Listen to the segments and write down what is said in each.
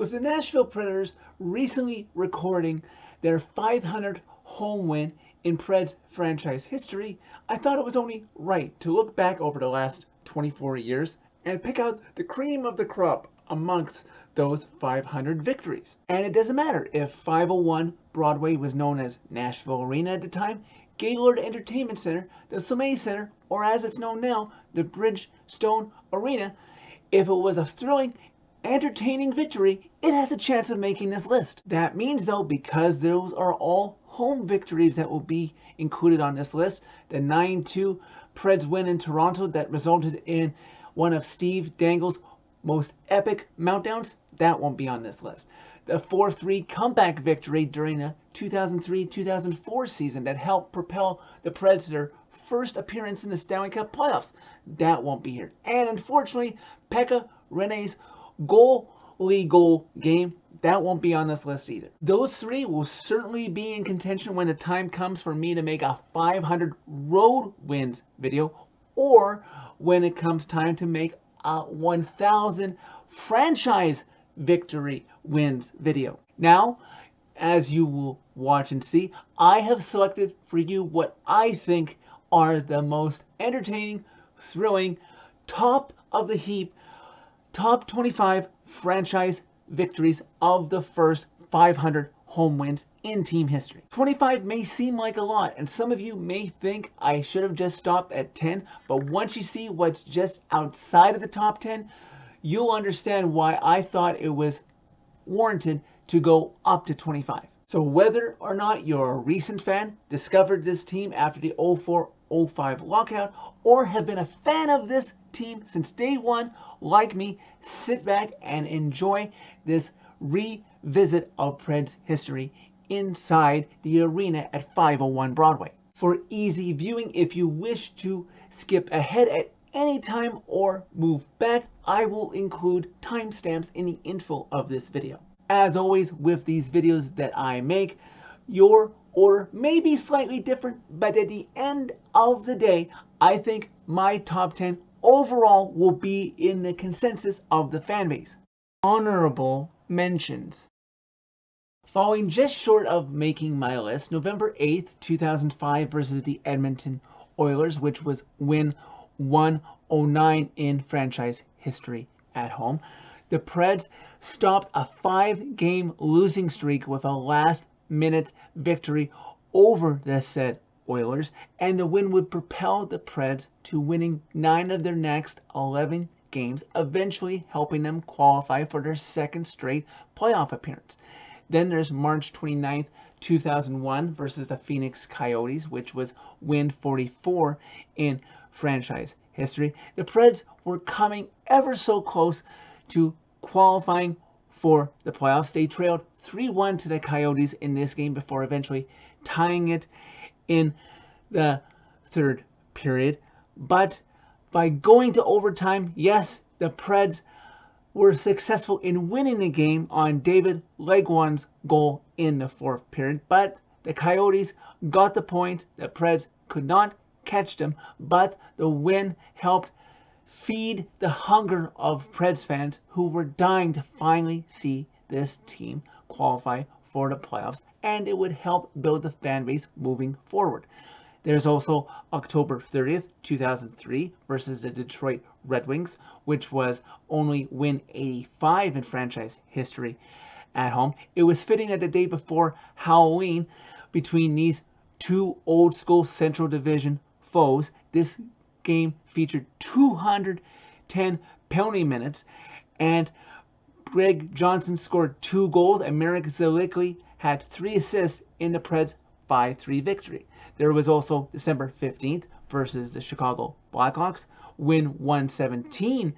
With the Nashville Predators recently recording their 500th home win in Preds franchise history, I thought it was only right to look back over the last 24 years and pick out the cream of the crop amongst those 500 victories. And it doesn't matter if 501 Broadway was known as Nashville Arena at the time, Gaylord Entertainment Center, the Sommet Center, or as it's known now, the Bridgestone Arena. If it was a thrilling, entertaining victory, it has a chance of making this list. That means though, because those are all home victories that will be included on this list, the 9-2 Preds win in Toronto that resulted in one of Steve Dangle's most epic meltdowns, that won't be on this list. The 4-3 comeback victory during the 2003-2004 season that helped propel the Preds to their first appearance in the Stanley Cup playoffs, that won't be here. And unfortunately, Pekka Rinne's goalie goal game, that won't be on this list either. Those three will certainly be in contention when the time comes for me to make a 500 road wins video, or when it comes time to make a 1000 franchise victory wins video. Now, as you will watch and see, I have selected for you what I think are the most entertaining, thrilling, top of the heap, top 25 franchise victories of the first 500 home wins in team history. 25 may seem like a lot, and some of you may think I should have just stopped at 10, but once you see what's just outside of the top 10, you'll understand why I thought it was warranted to go up to 25. So whether or not you're a recent fan, discovered this team after the 04-05 lockout, or have been a fan of this team since day one, like me, sit back and enjoy this revisit of Preds history inside the arena at 501 Broadway. For easy viewing, if you wish to skip ahead at any time or move back, I will include timestamps in the info of this video. As always with these videos that I make, your order may be slightly different, but at the end of the day, I think my top 10 overall will be in the consensus of the fan base. Honorable mentions. Falling just short of making my list, November 8th, 2005 versus the Edmonton Oilers, which was win 109 in franchise history at home. The Preds stopped a 5-game losing streak with a last-minute victory over the said Oilers, and the win would propel the Preds to winning 9 of their next 11 games, eventually helping them qualify for their second straight playoff appearance. Then there's March 29th, 2001 versus the Phoenix Coyotes, which was win 44 in franchise history. The Preds were coming ever so close to qualifying for the playoffs. They trailed 3-1 to the Coyotes in this game before eventually tying it in the third period. But by going to overtime, yes, the Preds were successful in winning the game on David Legwand's goal in the fourth period. But the Coyotes got the point. The Preds could not catch them, but the win helped feed the hunger of Preds fans who were dying to finally see this team qualify for the playoffs, and it would help build the fan base moving forward. There's also October 30th, 2003 versus the Detroit Red Wings, which was only win 85 in franchise history at home. It was fitting that the day before Halloween, between these two old school Central Division foes, this game featured 210 penalty minutes, and Greg Johnson scored 2 goals, and Marek Zalicki had 3 assists in the Preds' 5-3 victory. There was also December 15th versus the Chicago Blackhawks, win 117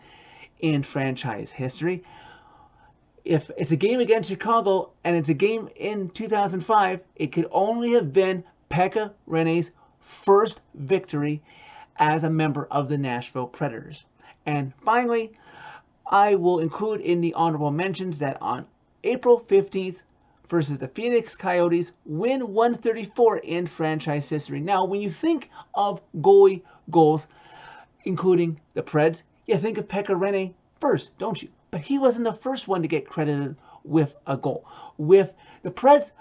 in franchise history. If it's a game against Chicago and it's a game in 2005, it could only have been Pekka Rinne's first victory as a member of the Nashville Predators. And finally, I will include in the honorable mentions that on April 15th versus the Phoenix Coyotes, win 134 in franchise history. Now, when you think of goalie goals, including the Preds, you think of Pekka Rinne first, don't you? But he wasn't the first one to get credited with a goal. With the Preds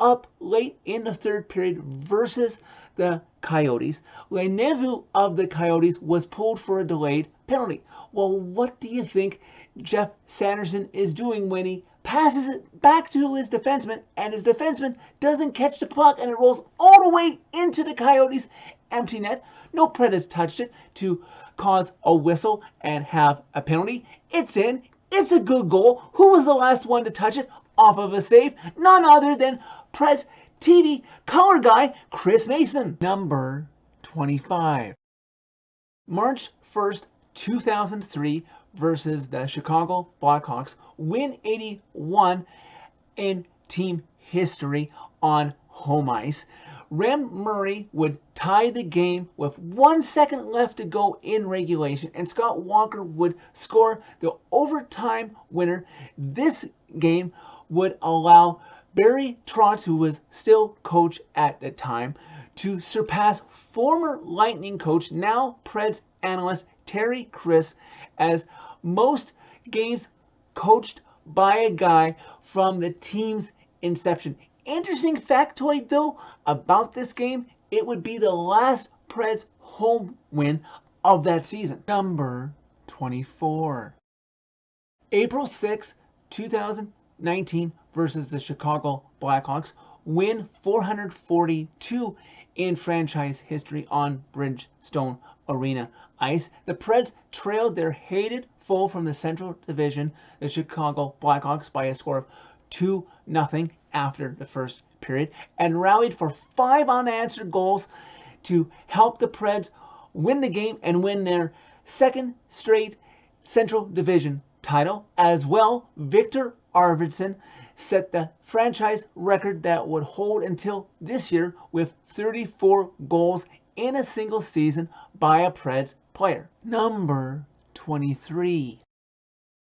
up late in the third period versus the Coyotes, Lenevu of the Coyotes was pulled for a delayed penalty. Well, what do you think Jeff Sanderson is doing when he passes it back to his defenseman, and his defenseman doesn't catch the puck, and it rolls all the way into the Coyotes' empty net? No Pred has touched it to cause a whistle and have a penalty. It's in. It's a good goal. Who was the last one to touch it off of a save? None other than Pred's TV color guy, Chris Mason. Number 25. March 1st, 2003 versus the Chicago Blackhawks. Win 81 in team history on home ice. Rem Murray would tie the game with 1 second left to go in regulation, and Scott Walker would score the overtime winner. This game would allow Barry Trotz, who was still coach at the time, to surpass former Lightning coach, now Preds analyst Terry Crisp, as most games coached by a guy from the team's inception. Interesting factoid, though, about this game, it would be the last Preds home win of that season. Number 24. April 6, 2019 versus the Chicago Blackhawks. Win 442 in franchise history on Bridgestone Arena ice. The Preds trailed their hated foe from the Central Division, the Chicago Blackhawks, by a score of 2-0 after the first period, and rallied for 5 unanswered goals to help the Preds win the game and win their second straight Central Division title. As well, Victor Arvidsson set the franchise record that would hold until this year, with 34 goals in a single season by a Preds player. Number 23.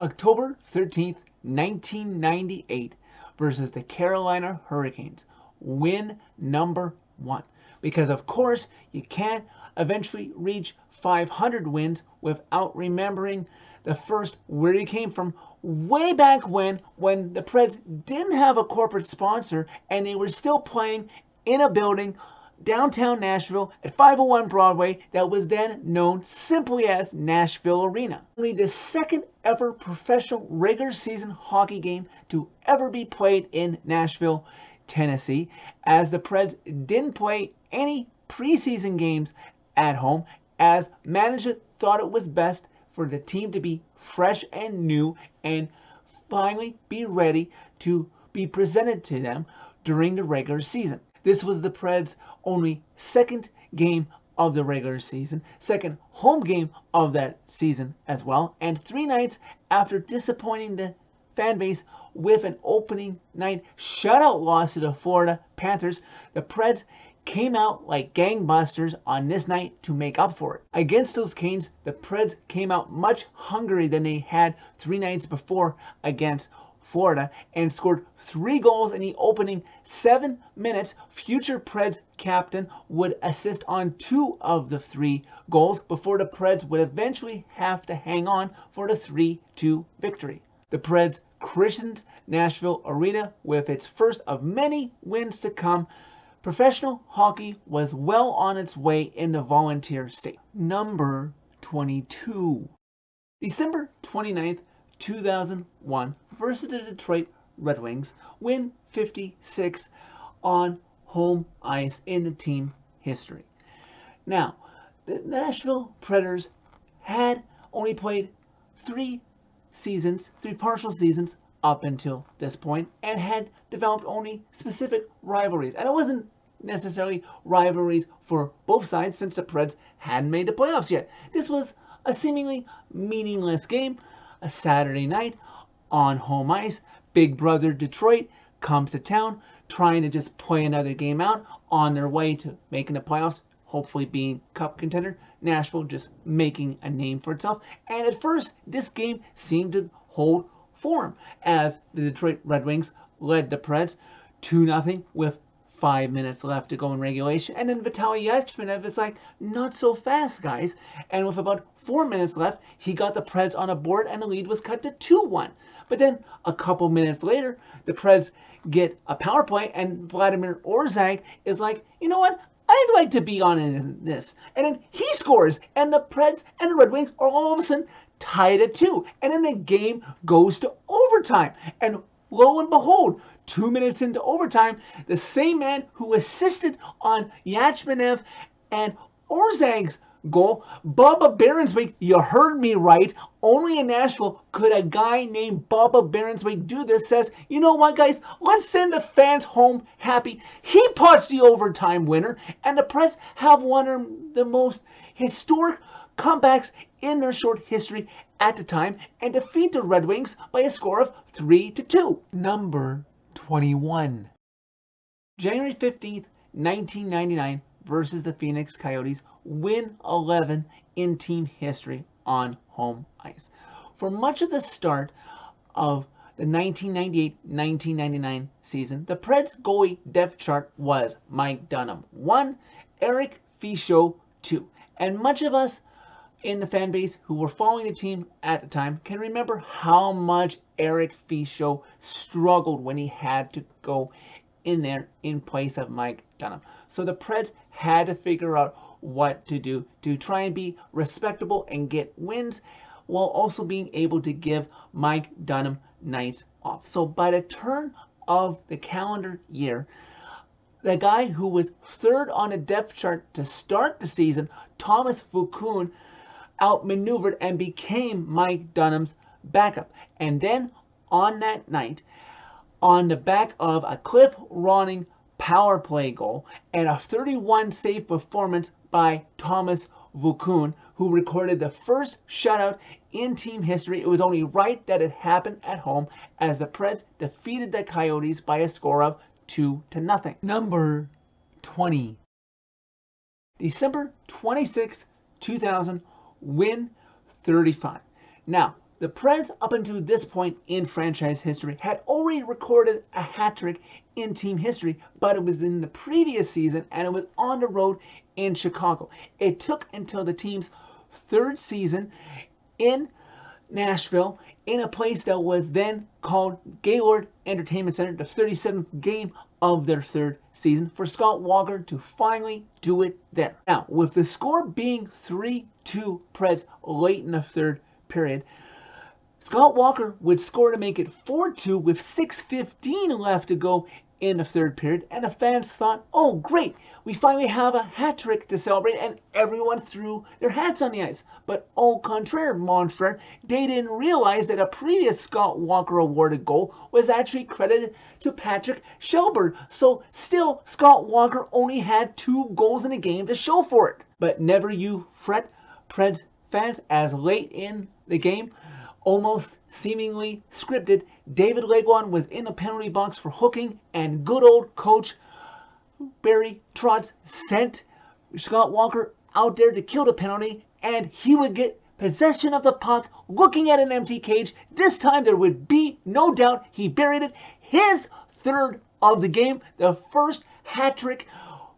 October 13th, 1998 versus the Carolina Hurricanes. Win number 1. Because of course you can't eventually reach 500 wins without remembering the first, where you came from, way back when the Preds didn't have a corporate sponsor and they were still playing in a building downtown Nashville at 501 Broadway that was then known simply as Nashville Arena. Only the second ever professional regular season hockey game to ever be played in Nashville, Tennessee, as the Preds didn't play any preseason games at home, as management thought it was best for the team to be fresh and new and finally be ready to be presented to them during the regular season. This was the Preds' only second game of the regular season, second home game of that season as well, and 3 nights after disappointing the fan base with an opening night shutout loss to the Florida Panthers, the Preds came out like gangbusters on this night to make up for it. Against those Canes, the Preds came out much hungrier than they had 3 nights before against Florida, and scored 3 goals in the opening 7 minutes. Future Preds captain would assist on 2 of the 3 goals before the Preds would eventually have to hang on for the 3-2 victory. The Preds christened Nashville Arena with its first of many wins to come. Professional hockey was well on its way in the volunteer state. Number 22. December 29th, 2001 versus the Detroit Red Wings. Win 56 on home ice in the team history. Now, the Nashville Predators had only played 3 partial seasons up until this point, and had developed only specific rivalries. And it wasn't necessarily rivalries for both sides, since the Preds hadn't made the playoffs yet. This was a seemingly meaningless game. A Saturday night on home ice, Big Brother Detroit comes to town trying to just play another game out on their way to making the playoffs, hopefully being cup contender. Nashville just making a name for itself. And at first, this game seemed to hold form as the Detroit Red Wings led the Preds 2-0 with 5 minutes left to go in regulation. And then Vitaly Yachmanev is like, not so fast, guys. And with about 4 minutes left, he got the Preds on a board and the lead was cut to 2-1. But then a couple minutes later, the Preds get a power play and Vladimir Orzag is like, you know what? I'd like to be on in this. And then he scores and the Preds and the Red Wings are all of a sudden tied at 2. And then the game goes to overtime. And lo and behold, 2 minutes into overtime, the same man who assisted on Yachmanev and Orzag's goal, Bubba Berenswijk, you heard me right, only in Nashville could a guy named Bubba Berenswijk do this, says, you know what guys, let's send the fans home happy. He puts the overtime winner, and the Preds have one of the most historic comebacks in their short history at the time and defeat the Red Wings by a score of 3-2. Number 21. January 15th, 1999 versus the Phoenix Coyotes, win 11 in team history on home ice. For much of the start of the 1998-1999 season, the Preds goalie depth chart was Mike Dunham 1, Eric Fichaud 2, and much of us in the fan base who were following the team at the time can remember how much Eric Fichaud struggled when he had to go in there in place of Mike Dunham. So the Preds had to figure out what to do to try and be respectable and get wins while also being able to give Mike Dunham nights off. So by the turn of the calendar year, the guy who was third on the depth chart to start the season, Thomas Vokoun, outmaneuvered and became Mike Dunham's backup. And then on that night, on the back of a Cliff Ronning power play goal and a 31 save performance by Thomas Vokoun, who recorded the first shutout in team history, it was only right that it happened at home as the Preds defeated the Coyotes by a score of 2-0. Number 20. December 26, 2000, win 35. Now, the Preds, up until this point in franchise history, had already recorded a hat trick in team history, but it was in the previous season and it was on the road in Chicago. It took until the team's third season in Nashville, in a place that was then called Gaylord Entertainment Center, the 37th game of their third season, for Scott Walker to finally do it there. Now, with the score being 3-2 Preds late in the third period, Scott Walker would score to make it 4-2 with 6:15 left to go in the third period, and the fans thought, oh great, we finally have a hat trick to celebrate, and everyone threw their hats on the ice. But au contraire, mon frere, they didn't realize that a previous Scott Walker awarded goal was actually credited to Patrick Shelburne, so still Scott Walker only had 2 goals in a game to show for it. But never you fret, Preds fans, as late in the game, almost seemingly scripted, David Legwand was in the penalty box for hooking, and good old coach Barry Trotz sent Scott Walker out there to kill the penalty, and he would get possession of the puck, looking at an empty cage. This time there would be no doubt he buried it. His third of the game, the first hat trick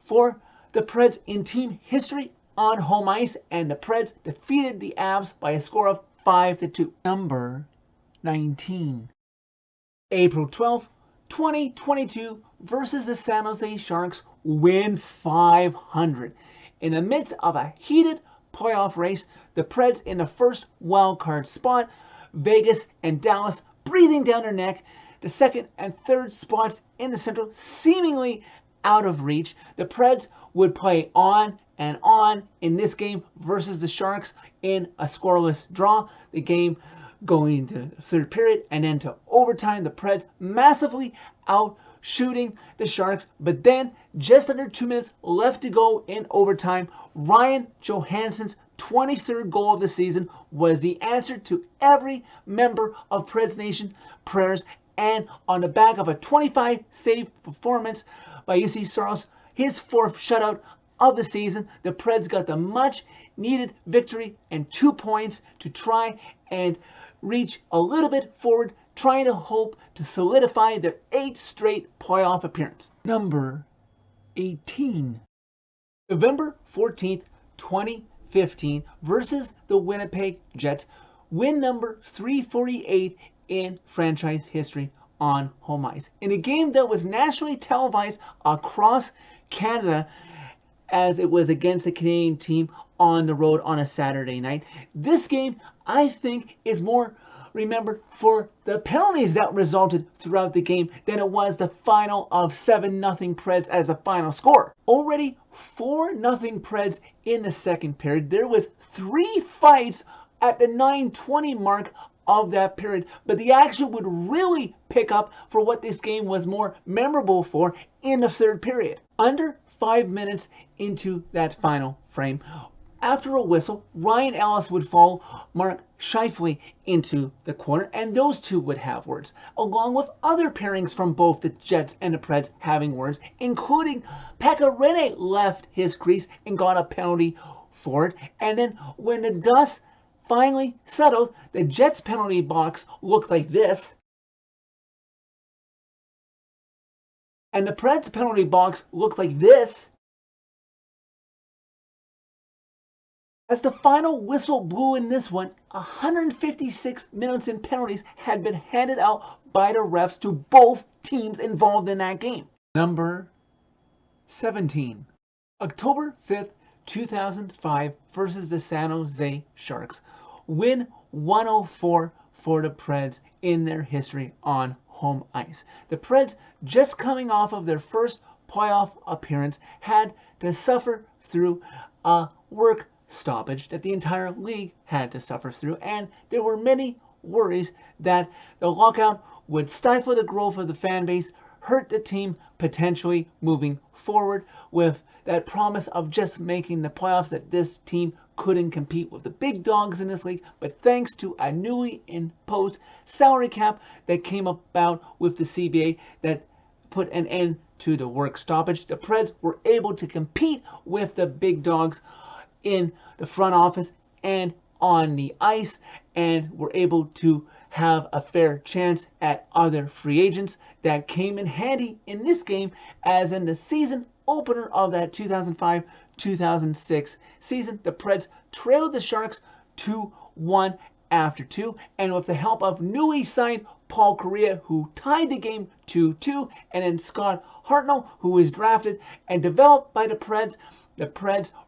for the Preds in team history on home ice, and the Preds defeated the Avs by a score of 5-2. Number 19. April 12th, 2022 versus the San Jose Sharks, win 500. In the midst of a heated playoff race, the Preds in the first wild card spot, Vegas and Dallas breathing down their neck, the second and third spots in the Central seemingly out of reach. The Preds would play on and on in this game versus the Sharks in a scoreless draw. The game going to the third period and then to overtime. The Preds massively out shooting the Sharks, but then just under 2 minutes left to go in overtime, Ryan Johansson's 23rd goal of the season was the answer to every member of Preds Nation prayers, and on the back of a 25 save performance by UC Saros, his 4th shutout of the season, the Preds got the much needed victory and 2 points to try and reach a little bit forward, trying to hope to solidify their 8th straight playoff appearance. Number 18. November 14th, 2015 versus the Winnipeg Jets. Win number 348 in franchise history on home ice. In a game that was nationally televised across Canada as it was against a Canadian team on the road on a Saturday night. This game, I think, is more remembered for the penalties that resulted throughout the game than it was the final of 7-0 Preds as a final score. Already 4-0 Preds in the second period. There was 3 fights at the 9:20 mark of that period, but the action would really pick up for what this game was more memorable for in the third period. Under 5 minutes into that final frame, after a whistle, Ryan Ellis would follow Mark Scheifele into the corner, and those two would have words, along with other pairings from both the Jets and the Preds having words, including Pekka Rinne left his crease and got a penalty for it. And then when the dust finally settled, the Jets penalty box looked like this, and the Preds penalty box looked like this. As the final whistle blew in this one, 156 minutes in penalties had been handed out by the refs to both teams involved in that game. Number 17. October 5th, 2005 versus the San Jose Sharks. Win 104 for the Preds in their history on home ice. The Preds, just coming off of their first playoff appearance, had to suffer through a work stoppage that the entire league had to suffer through, and there were many worries that the lockout would stifle the growth of the fan base, hurt the team potentially moving forward with that promise of just making the playoffs, that this team couldn't compete with the big dogs in this league. But thanks to a newly imposed salary cap that came about with the CBA that put an end to the work stoppage, the Preds were able to compete with the big dogs in the front office and on the ice, and were able to have a fair chance at other free agents that came in handy in this game, as in the season opener of that 2005-2006 season, the Preds trailed the Sharks 2-1 after 2, and with the help of newly signed Paul Kariya, who tied the game 2-2, and then Scott Hartnell, who was drafted and developed by the Preds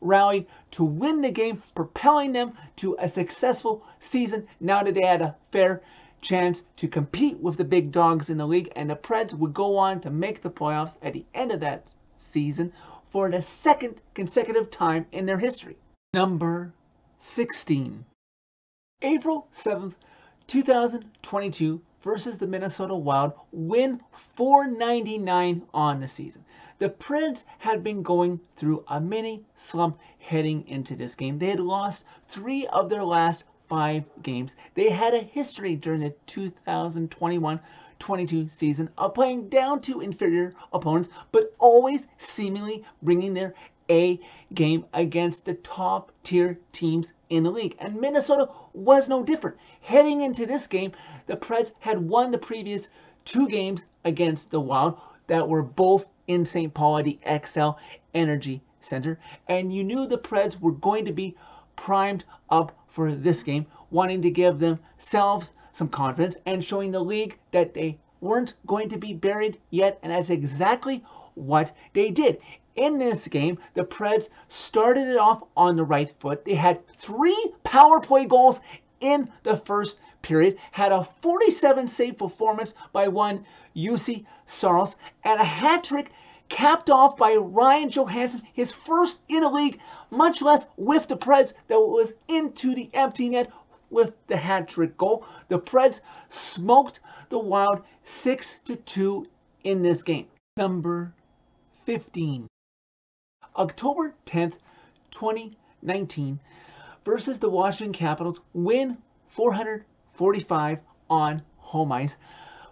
rallied to win the game, propelling them to a successful season now that they had a fair chance to compete with the big dogs in the league. And the Preds would go on to make the playoffs at the end of that season for the second consecutive time in their history. Number 16. April 7th, 2022 versus the Minnesota Wild. Win 499 on the season. The Preds had been going through a mini slump heading into this game. They had lost 3 of their last 5 games. They had a history during the 2021-22 season of playing down to inferior opponents, but always seemingly bringing their A game against the top tier teams in the league. And Minnesota was no different. Heading into this game, the Preds had won the previous 2 games against the Wild that were both in St. Paul at the XL Energy Center, and you knew the Preds were going to be primed up for this game, wanting to give themselves some confidence and showing the league that they weren't going to be buried yet, and that's exactly what they did. In this game, the Preds started it off on the right foot. They had 3 power play goals in the first period, had a 47 save performance by one Jussi Saros, and a hat trick capped off by Ryan Johansson, his first in the league, much less with the Preds, that was into the empty net with the hat trick goal. The Preds smoked the Wild 6-2 in this game. Number 15. October 10th, 2019 versus the Washington Capitals. Win 445 on home ice.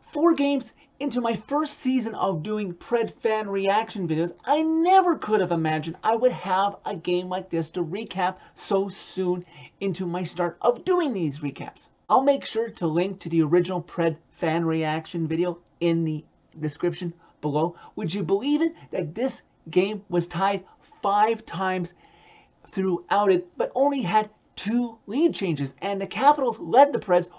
4 games into my first season of doing Pred fan reaction videos, I never could have imagined I would have a game like this to recap so soon into my start of doing these recaps. I'll make sure to link to the original Pred fan reaction video in the description below. Would you believe it that this game was tied 5 times throughout it, but only had 2 lead changes, and the Capitals led the Preds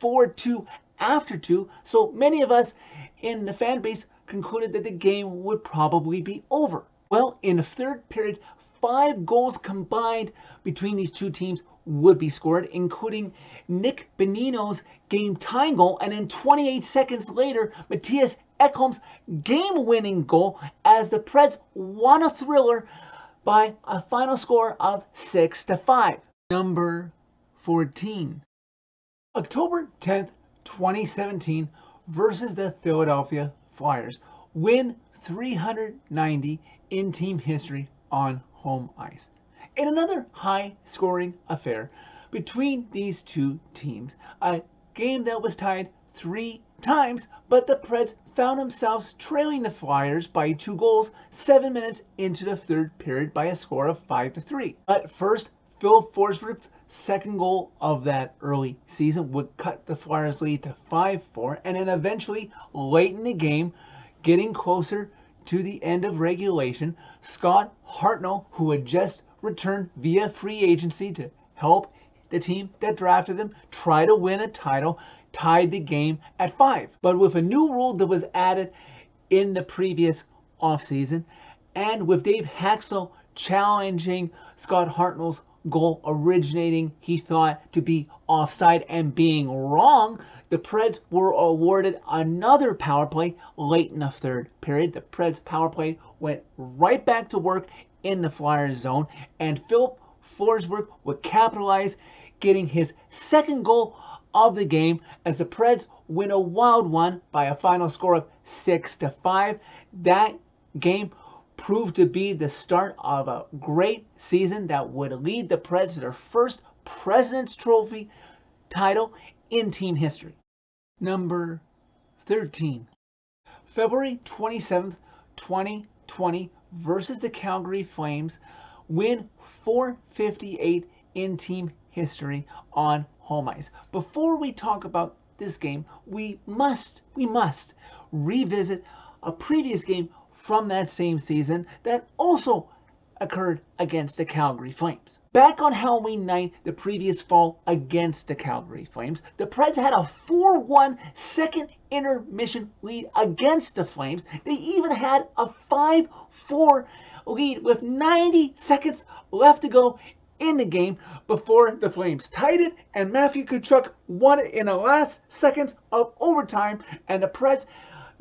4-2 after 2, so many of us in the fan base concluded that the game would probably be over. Well, in the third period, 5 goals combined between these two teams would be scored, including Nick Bonino's game-tying goal, and then 28 seconds later, Matthias Ekholm's game-winning goal as the Preds won a thriller by a final score of 6-5. Number 14. October 10th, 2017 versus the Philadelphia Flyers. Win 390 in team history on home ice. In another high-scoring affair between these two teams, a game that was tied 3 times, but the Preds found themselves trailing the Flyers by 2 goals 7 minutes into the third period by a score of 5-3. But first, Phil Forsberg's second goal of that early season would cut the Flyers' lead to 5-4, and then eventually, late in the game, getting closer to the end of regulation, Scott Hartnell, who had just returned via free agency to help the team that drafted him try to win a title, tied the game at 5. But with a new rule that was added in the previous offseason, and with Dave Haxel challenging Scott Hartnell's goal originating, he thought, to be offside and being wrong, the Preds were awarded another power play late in the third period. The Preds power play went right back to work in the Flyers zone, and Philip Forsberg would capitalize, getting his second goal of the game as the Preds win a wild one by a final score of 6-5. That game proved to be the start of a great season that would lead the Preds to their first President's Trophy title in team history. Number 13. February 27th, 2020 versus the Calgary Flames. Win 458 in team history on home ice. Before we talk about this game, we must revisit a previous game from that same season that also occurred against the Calgary Flames. Back on Halloween night, the previous fall against the Calgary Flames, the Preds had a 4-1 second intermission lead against the Flames. They even had a 5-4 lead with 90 seconds left to go in the game before the Flames tied it, and Matthew Tkachuk won it in the last seconds of overtime, and the Preds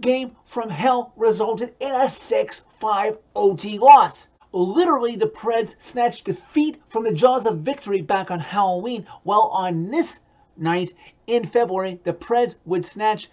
game from hell resulted in a 6-5 OT loss. Literally, the Preds snatched defeat from the jaws of victory back on Halloween, while on this night in February, the Preds would snatch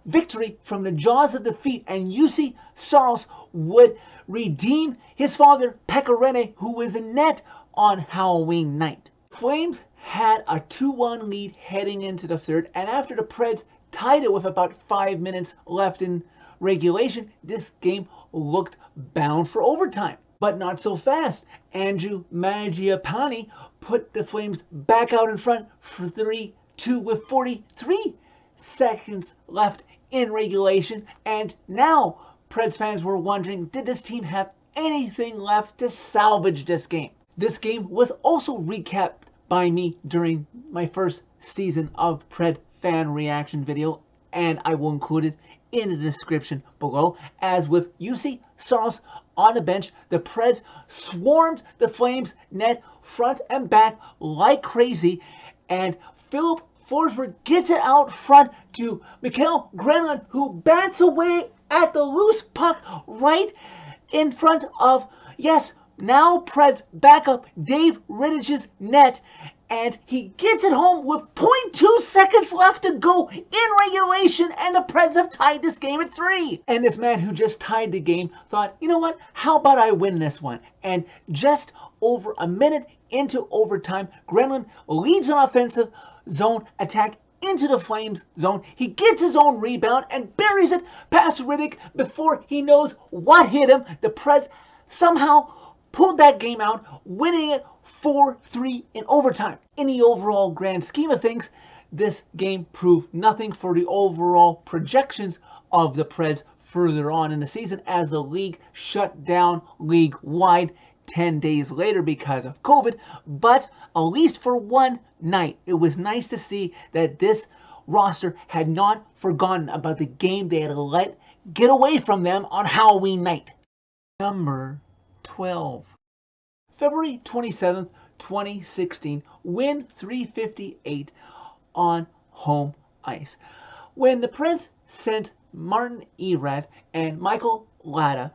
victory from the jaws of defeat, and UC Saros would redeem his father, Pekka Rinne, who was in net on Halloween night. Flames had a 2-1 lead heading into the third, and after the Preds tied it with about 5 minutes left in regulation, this game looked bound for overtime. But not so fast. Andrew Mangiapane put the Flames back out in front for 3-2 with 43 seconds left in regulation, and now Preds fans were wondering, did this team have anything left to salvage this game? This game was also recapped by me during my first season of Pred fan reaction video, and I will include it in the description below. As with UC Saros on the bench, the Preds swarmed the Flames net front and back like crazy, and Philip Forsberg gets it out front to Mikael Granlund, who bats away at the loose puck right in front of, yes, now Preds backup Dave Rittich's net, and he gets it home with 0.2 seconds left to go in regulation, and the Preds have tied this game at 3. And this man who just tied the game thought, you know what, how about I win this one? And just over a minute into overtime, Granlund leads an offensive zone attack into the Flames zone. He gets his own rebound and buries it past Rittich before he knows what hit him. The Preds somehow pulled that game out, winning it 4-3 in overtime. In the overall grand scheme of things, this game proved nothing for the overall projections of the Preds further on in the season as the league shut down league-wide 10 days later because of COVID. But at least for one night, it was nice to see that this roster had not forgotten about the game they had let get away from them on Halloween night. Number 12. February 27th, 2016, win 358 on home ice, when the Preds sent Martin Erat and Michael Latta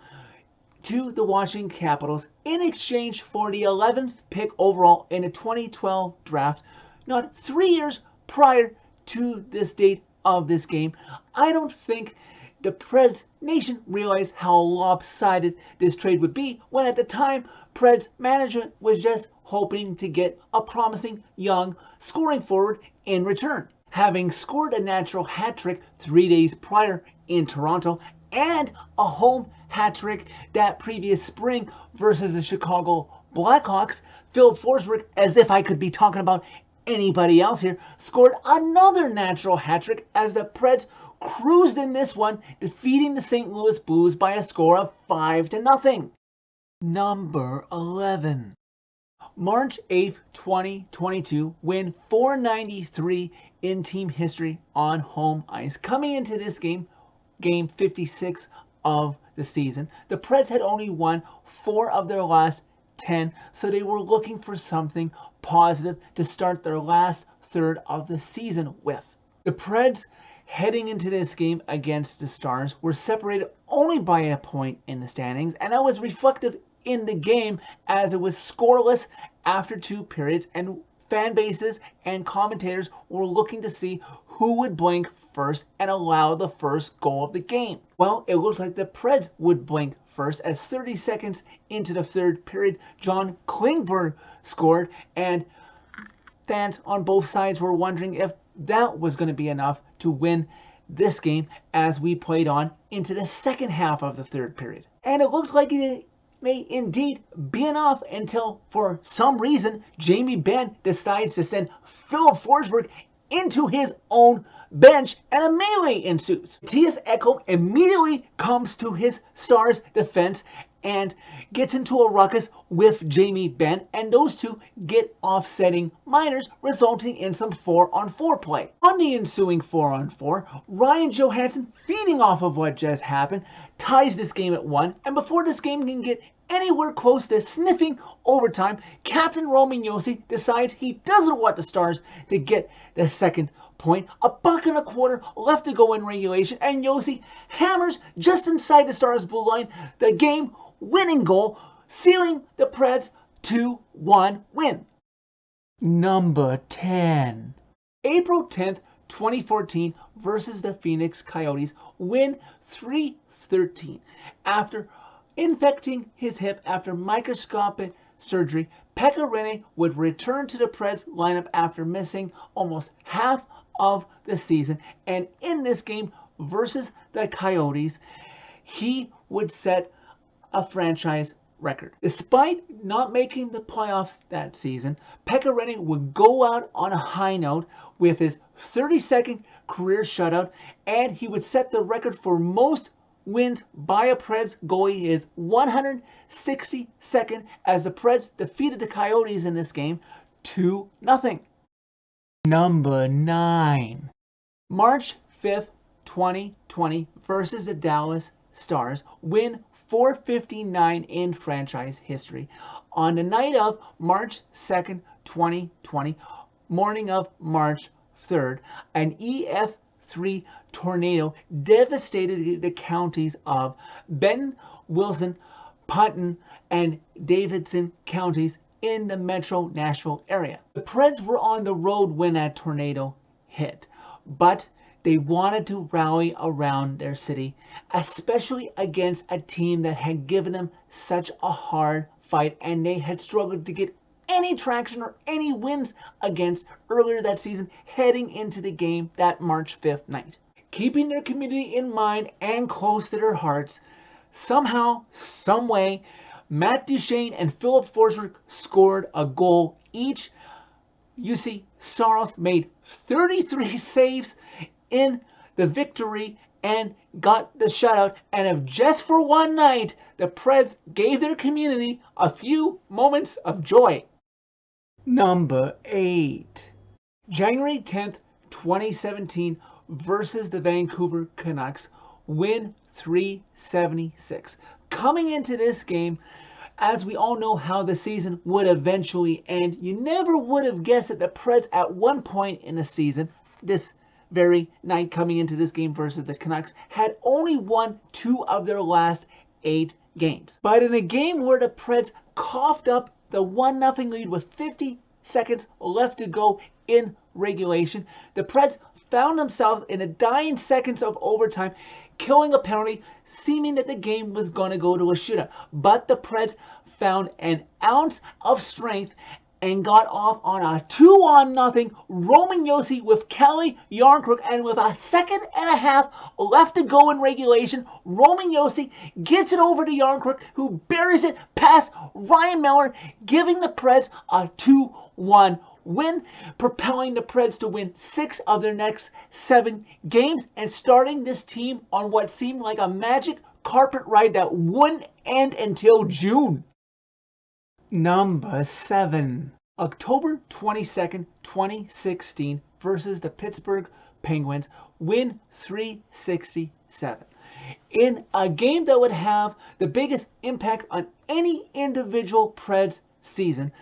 to the Washington Capitals in exchange for the 11th pick overall in the 2012 draft, not 3 years prior to this date of this game. I don't think the Preds Nation realized how lopsided this trade would be, when at the time Preds management was just hoping to get a promising young scoring forward in return. Having scored a natural hat trick 3 days prior in Toronto and a home hat trick that previous spring versus the Chicago Blackhawks, Philip Forsberg, as if I could be talking about anybody else here, scored another natural hat trick as the Preds cruised in this one, defeating the St. Louis Blues by a score of 5-0. Number 11. March 8th, 2022, win 493 in team history on home ice. Coming into this game, game 56 of the season, the Preds had only won 4 of their last 10, so they were looking for something positive to start their last third of the season with. The Preds, heading into this game against the Stars, were separated only by a point in the standings, and that was reflective in the game as it was scoreless after 2 periods, and fan bases and commentators were looking to see who would blink first and allow the first goal of the game. Well, it looked like the Preds would blink first, as 30 seconds into the third period, John Klingberg scored, and fans on both sides were wondering if that was going to be enough to win this game as we played on into the second half of the third period. And it looked like it may indeed be enough until, for some reason, Jamie Benn decides to send Philip Forsberg into his own bench and a melee ensues. Mattias Ekholm immediately comes to his Stars defense and gets into a ruckus with Jamie Benn, and those two get offsetting minors, resulting in some 4-on-4 play. On the ensuing 4-on-4, Ryan Johansson, feeding off of what just happened, ties this game at 1, and before this game can get anywhere close to sniffing overtime, Captain Roman Josi decides he doesn't want the Stars to get the second point. A buck and a quarter left to go in regulation, and Josi hammers just inside the Stars' blue line the game-winning goal, sealing the Preds' 2-1 win. Number 10. April 10th, 2014 versus the Phoenix Coyotes, win 3-13. After infecting his hip after microscopic surgery, Pekka Rinne would return to the Preds lineup after missing almost half of the season, and in this game versus the Coyotes, he would set a franchise record. Despite not making the playoffs that season, Pekka Rinne would go out on a high note with his 32nd career shutout, and he would set the record for most wins by a Preds goalie, his 162nd, as the Preds defeated the Coyotes in this game 2-0. Number 9. March 5th, 2020 versus the Dallas Stars, win 459 in franchise history. On the night of March 2nd, 2020, morning of March 3rd, an EF3 tornado devastated the counties of Benton, Wilson, Putnam, and Davidson counties in the metro Nashville area. The Preds were on the road when that tornado hit, but they wanted to rally around their city, especially against a team that had given them such a hard fight and they had struggled to get any traction or any wins against earlier that season, heading into the game that March 5th night. Keeping their community in mind and close to their hearts, somehow, someway, Matt Duchene and Philip Forsberg scored a goal each. UC Saros made 33 saves in the victory, and got the shutout. And if just for one night, the Preds gave their community a few moments of joy. Number 8. January 10th, 2017 versus the Vancouver Canucks. Win 376. Coming into this game, as we all know how the season would eventually end, you never would have guessed that the Preds at one point in the season, this very night coming into this game versus the Canucks, had only won 2 of their last 8 games. But in a game where the Preds coughed up the 1-0 lead with 50 seconds left to go in regulation, the Preds found themselves in the dying seconds of overtime, killing a penalty, seeming that the game was going to go to a shootout. But the Preds found an ounce of strength and got off on a 2-0 Roman Josi with Kelly Yarncrook, and with a second and a half left to go in regulation, Roman Josi gets it over to Yarncrook, who buries it past Ryan Miller, giving the Preds a 2-1 win, propelling the Preds to win 6 of their next 7 games, and starting this team on what seemed like a magic carpet ride that wouldn't end until June. Number 7. October 22nd, 2016 versus the Pittsburgh Penguins. Win 367. In a game that would have the biggest impact on any individual Preds season.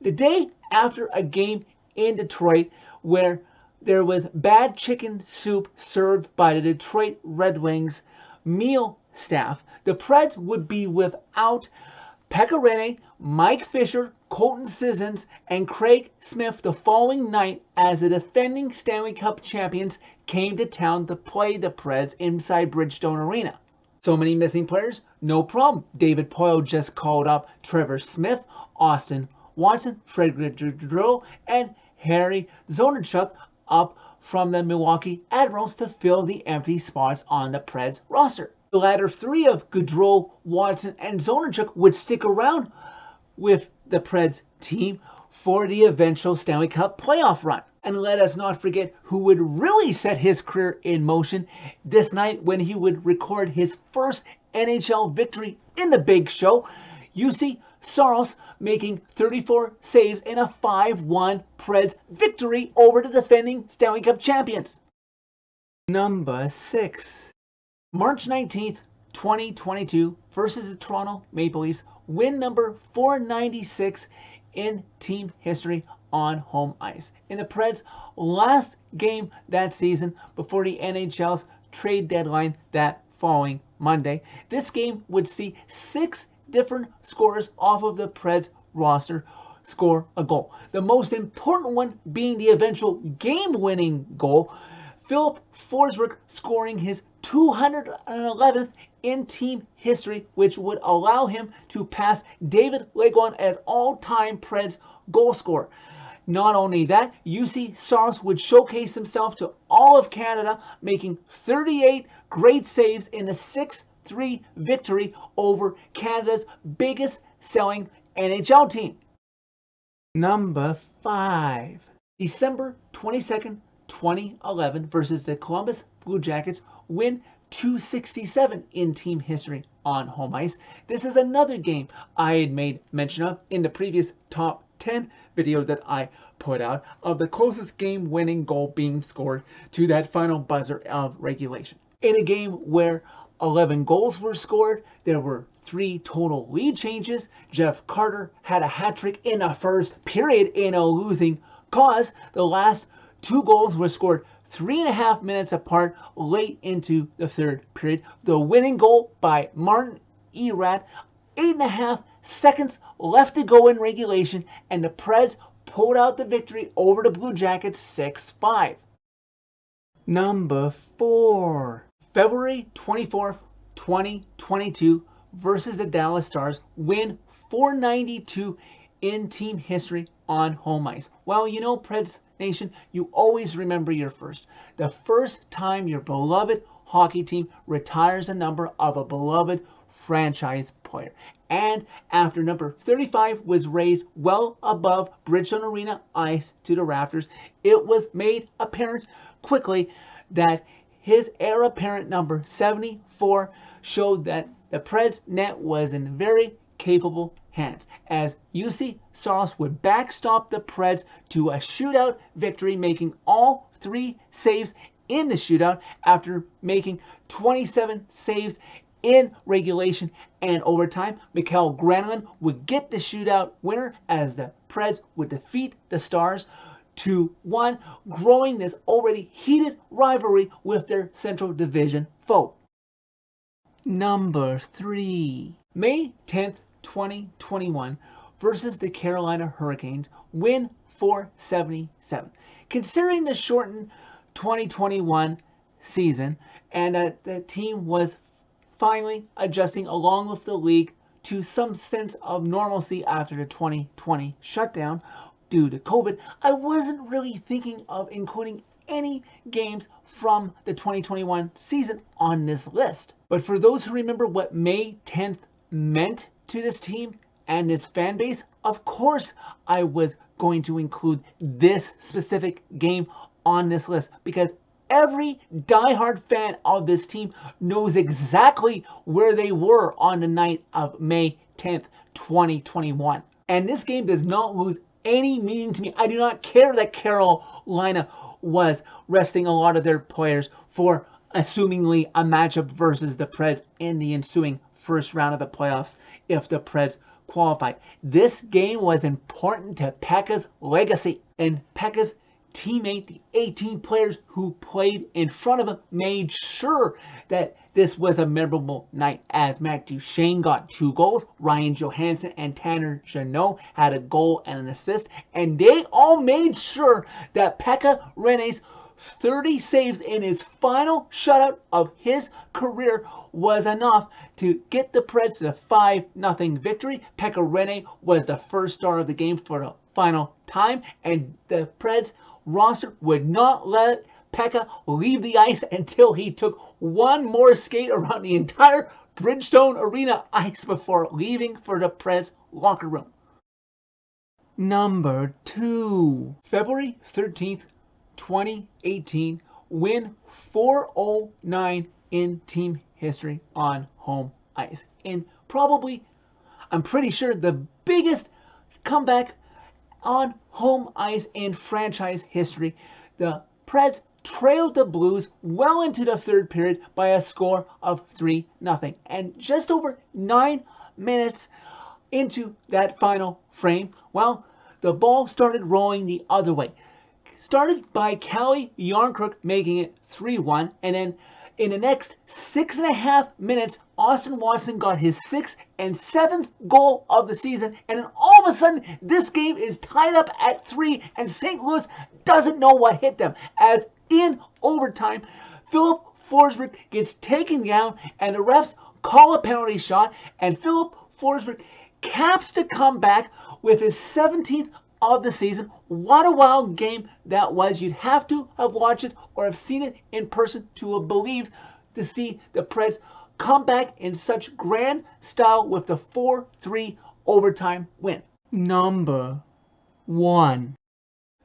The day after a game in Detroit where there was bad chicken soup served by the Detroit Red Wings meal staff, the Preds would be without Pekka Rinne, Mike Fisher, Colton Sissons, and Craig Smith the following night as the defending Stanley Cup champions came to town to play the Preds inside Bridgestone Arena. So many missing players? No problem. David Poile just called up Trevor Smith, Austin Watson, Frederick Gaudreau, and Harry Zonachuk up from the Milwaukee Admirals to fill the empty spots on the Preds roster. The latter 3 of Gaudreau, Watson, and Zonachuk would stick around with the Preds team for the eventual Stanley Cup playoff run. And let us not forget who would really set his career in motion this night when he would record his first NHL victory in the Big Show. Juuse Saros making 34 saves in a 5-1 Preds victory over the defending Stanley Cup champions. Number 6. March 19th, 2022 versus the Toronto Maple Leafs. Win number 496 in team history on home ice. In the Preds' last game that season before the NHL's trade deadline that following Monday, this game would see 6 different scorers off of the Preds roster score a goal. The most important one being the eventual game-winning goal, Philip Forsberg scoring his 211th in team history, which would allow him to pass David Legwand as all-time Preds goal scorer. Not only that, Juuse Saros would showcase himself to all of Canada, making 38 great saves in the 6-3 victory over Canada's biggest selling NHL team. Number 5. December 22nd, 2011 versus the Columbus Blue Jackets. Win 267 in team history on home ice. This is another game I had made mention of in the previous top 10 video that I put out of the closest game-winning goal being scored to that final buzzer of regulation. In a game where 11 goals were scored, there were 3 total lead changes. Jeff Carter had a hat trick in the first period in a losing cause. The last 2 goals were scored 3.5 minutes apart late into the third period. The winning goal by Martin Erat, 8.5 seconds left to go in regulation, and the Preds pulled out the victory over the Blue Jackets 6-5. Number 4. February 24th, 2022 versus the Dallas Stars. Win 492 in team history on home ice. Well, you know, Preds Nation, you always remember your first. The first time your beloved hockey team retires a number of a beloved franchise player. And after number 35 was raised well above Bridgestone Arena ice to the rafters, it was made apparent quickly that his heir apparent number 74 showed that the Preds net was in very capable hands, as UC Saros would backstop the Preds to a shootout victory, making all 3 saves in the shootout after making 27 saves in regulation and overtime. Mikael Granlund would get the shootout winner as the Preds would defeat the Stars 2-1, growing this already heated rivalry with their Central Division foe. Number 3. May 10th, 2021 versus the Carolina Hurricanes, win 477. Considering the shortened 2021 season and that the team was finally adjusting along with the league to some sense of normalcy after the 2020 shutdown due to COVID, I wasn't really thinking of including any games from the 2021 season on this list. But for those who remember what May 10th meant to this team and this fan base, of course I was going to include this specific game on this list, because every diehard fan of this team knows exactly where they were on the night of May 10th, 2021. And this game does not lose any meaning to me. I do not care that Carolina was resting a lot of their players for assumingly a matchup versus the Preds in the ensuing first round of the playoffs if the Preds qualified. This game was important to Pekka's legacy, and Pekka's teammate, the 18 players who played in front of him, made sure that this was a memorable night, as Matt Duchene got 2 goals, Ryan Johansson and Tanner Jeannot had a goal and an assist, and they all made sure that Pekka Rinne's 30 saves in his final shutout of his career was enough to get the Preds to the 5-0 victory. Pekka Rinne was the first star of the game for the final time, and the Preds roster would not let Pekka leave the ice until he took one more skate around the entire Bridgestone Arena ice before leaving for the Preds locker room. Number 2. February 13th, 2018, win 409 in team history on home ice. In probably, I'm pretty sure, the biggest comeback on home ice in franchise history. The Preds trailed the Blues well into the third period by a score of 3-0. And just over 9 minutes into that final frame, well, the ball started rolling the other way. Started by Calle Jarnkrok making it 3-1, and then in the next 6.5 minutes, Austin Watson got his 6th and 7th goal of the season, and then all of a sudden, this game is tied up at 3, and St. Louis doesn't know what hit them, as in overtime, Philip Forsberg gets taken down, and the refs call a penalty shot, and Philip Forsberg caps the comeback with his 17th of the season. What a wild game that was. You'd have to have watched it or have seen it in person to have believed to see the Preds come back in such grand style with the 4-3 overtime win. Number 1.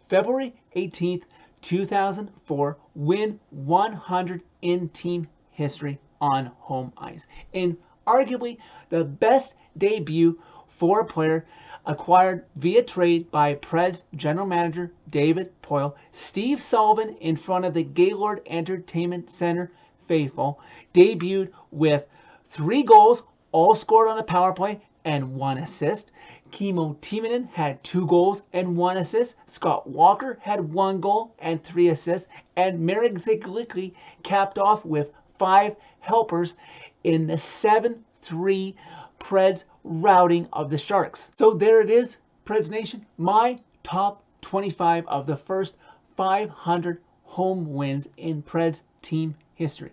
February 18th, 2004, win 100 in team history on home ice. In arguably the best debut for a player acquired via trade by Preds general manager David Poile. Steve Sullivan, in front of the Gaylord Entertainment Center faithful, debuted with 3 goals, all scored on the power play, and 1 assist. Kimmo Timonen had 2 goals and 1 assist. Scott Walker had 1 goal and 3 assists. And Marek Zieglicki capped off with 5 helpers in the 7-3 Preds routing of the Sharks. So there it is, Preds Nation, my top 25 of the first 500 home wins in Preds team history.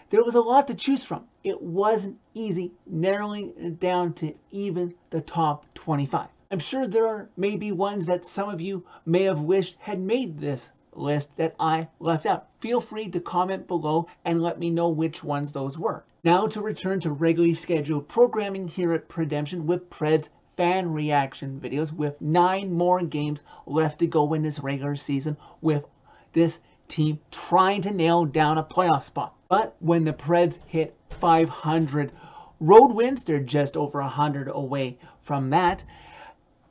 There was a lot to choose from. It wasn't easy narrowing it down to even the top 25. I'm sure there are maybe ones that some of you may have wished had made this list that I left out. Feel free to comment below and let me know which ones those were. Now to return to regularly scheduled programming here at Predemption with Preds fan reaction videos, with 9 more games left to go in this regular season, with this team trying to nail down a playoff spot. But when the Preds hit 500 road wins, they're just over 100 away from that.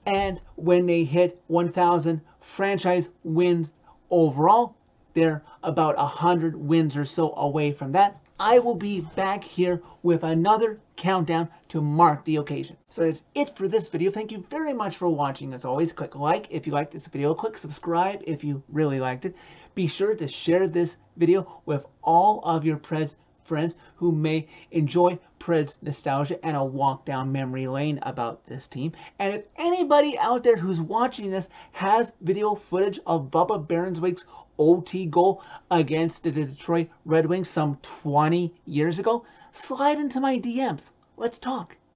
And when they hit 1,000 franchise wins overall, they're about 100 wins or so away from that. I will be back here with another countdown to mark the occasion. So that's it for this video. Thank you very much for watching. As always, click like if you liked this video. Click subscribe if you really liked it. Be sure to share this video with all of your Preds friends who may enjoy Preds nostalgia and a walk down memory lane about this team. And if anybody out there who's watching this has video footage of Bubba Baronswake's OT goal against the Detroit Red Wings some 20 years ago, slide into my DMs. Let's talk.